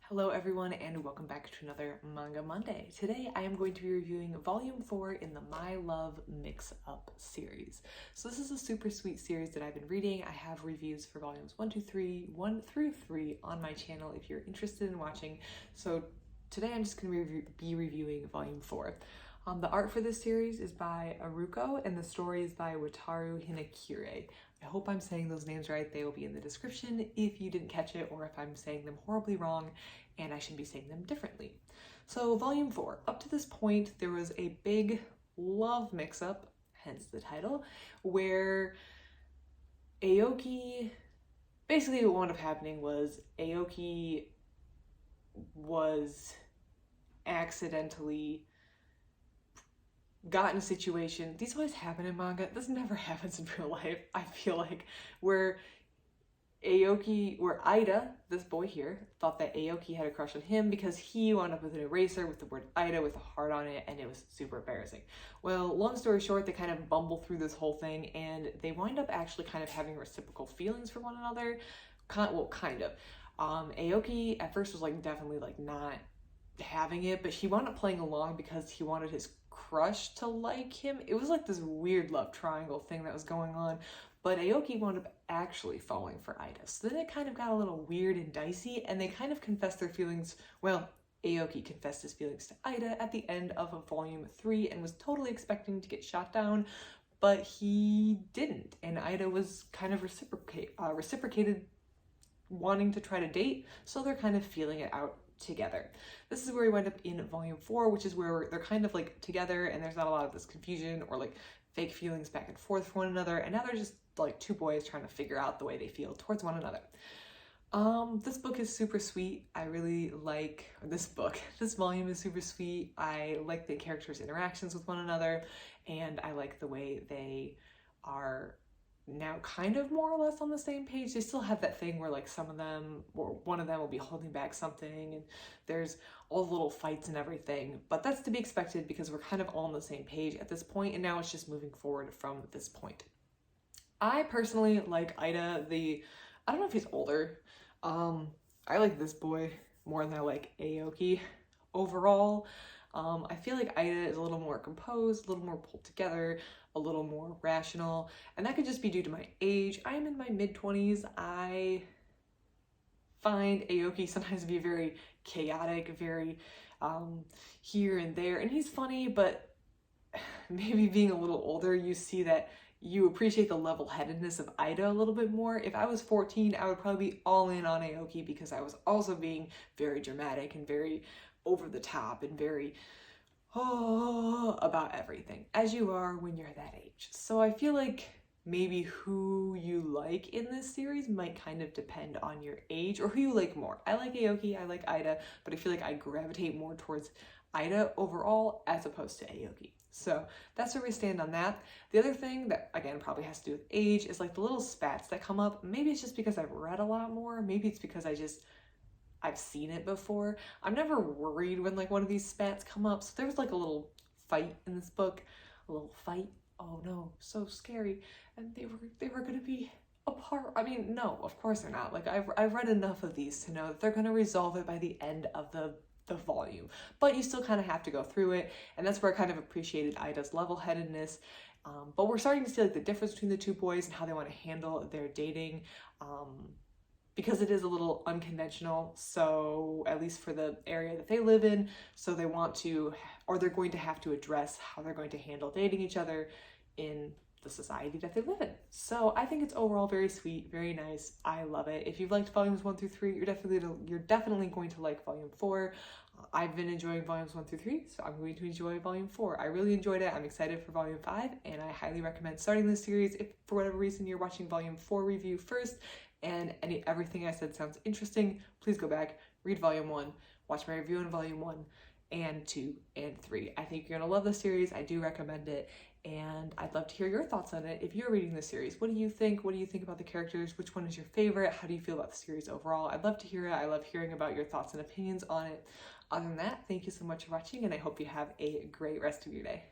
Hello everyone and welcome back to another Manga Monday. Today I am going to be reviewing Volume 4 in the My Love Mix-Up series. So this is a super sweet series that I've been reading. I have reviews for volumes 1 through 3 on my channel if you're interested in watching. So today I'm just going to be reviewing Volume 4. The art for this series is by Aruko and the story is by Wataru Hinekure. I hope I'm saying those names right. They will be in the description if you didn't catch it or if I'm saying them horribly wrong and I should be saying them differently. So Volume 4. Up to this point, there was a big love mix-up, hence the title, where Aoki, basically what wound up happening was Aoki was accidentally got in a situation, these always happen in manga, this never happens in real life, I feel like, where Ida, this boy here, thought that Aoki had a crush on him because he wound up with an eraser with the word Ida with a heart on it, and it was super embarrassing. Well, long story short, they kind of bumble through this whole thing, and they wind up actually kind of having reciprocal feelings for one another. Kind of. Aoki at first was like definitely like not having it, but he wound up playing along because he wanted his crush to like him. It was like this weird love triangle thing that was going on, but Aoki wound up actually falling for Ida. So then it kind of got a little weird and dicey, and they kind of confessed their feelings. Well, Aoki confessed his feelings to Ida at the end of Volume 3 and was totally expecting to get shot down, but he didn't, and Ida was kind of reciprocated wanting to try to date, so they're kind of feeling it out together. This is where we wind up in Volume 4, which is where they're kind of like together and there's not a lot of this confusion or like fake feelings back and forth for one another, and now they're just like two boys trying to figure out the way they feel towards one another. This book is super sweet. I really like this book. This volume is super sweet. I like the characters' interactions with one another, and I like the way they are now kind of more or less on the same page. They still have that thing where like some of them or one of them will be holding back something and there's all the little fights and everything, but that's to be expected because we're kind of all on the same page at this point, and now it's just moving forward from this point. I personally like Ida. I don't know if he's older. I like this boy more than I like Aoki overall. I feel like Ida is a little more composed, a little more pulled together, a little more rational, and that could just be due to my age. I'm in my mid-20s. I find Aoki sometimes to be very chaotic, very here and there, and he's funny, but maybe being a little older, you see that you appreciate the level-headedness of Ida a little bit more. If I was 14, I would probably be all in on Aoki because I was also being very dramatic and very over the top and very about everything, as you are when you're that age. So I feel like maybe who you like in this series might kind of depend on your age or who you like more. I like Aoki, I like Ida, but I feel like I gravitate more towards Ida overall as opposed to Aoki. So that's where we stand on that. The other thing that, again, probably has to do with age is like the little spats that come up. Maybe it's just because I've read a lot more. Maybe it's because I've seen it before. I'm never worried when like one of these spats come up. So there was like a little fight in this book, a little fight. Oh no, so scary. And they were gonna be apart. I mean, no, of course they're not. Like I've read enough of these to know that they're gonna resolve it by the end of the volume, but you still kind of have to go through it, and that's where I kind of appreciated Ida's level-headedness. But we're starting to see like the difference between the two boys and how they want to handle their dating, because it is a little unconventional, so at least for the area that they live in, so they want to, or they're going to have to address how they're going to handle dating each other in the society that they live in. So I think it's overall very sweet, very nice. I love it. If you've liked volumes 1 through 3, you're definitely going to like volume 4. I've been enjoying volumes 1 through 3, so I'm going to enjoy volume 4. I really enjoyed it. I'm excited for volume 5, and I highly recommend starting this series if for whatever reason you're watching volume 4 review first and everything I said sounds interesting. Please go back, read volume 1, watch my review on volume 1 and 2 and 3. I think you're gonna love this series. I do recommend it, and I'd love to hear your thoughts on it. If you're reading this series, what do you think? What do you think about the characters? Which one is your favorite? How do you feel about the series overall? I'd love to hear it. I love hearing about your thoughts and opinions on it. Other than that, thank you so much for watching, and I hope you have a great rest of your day.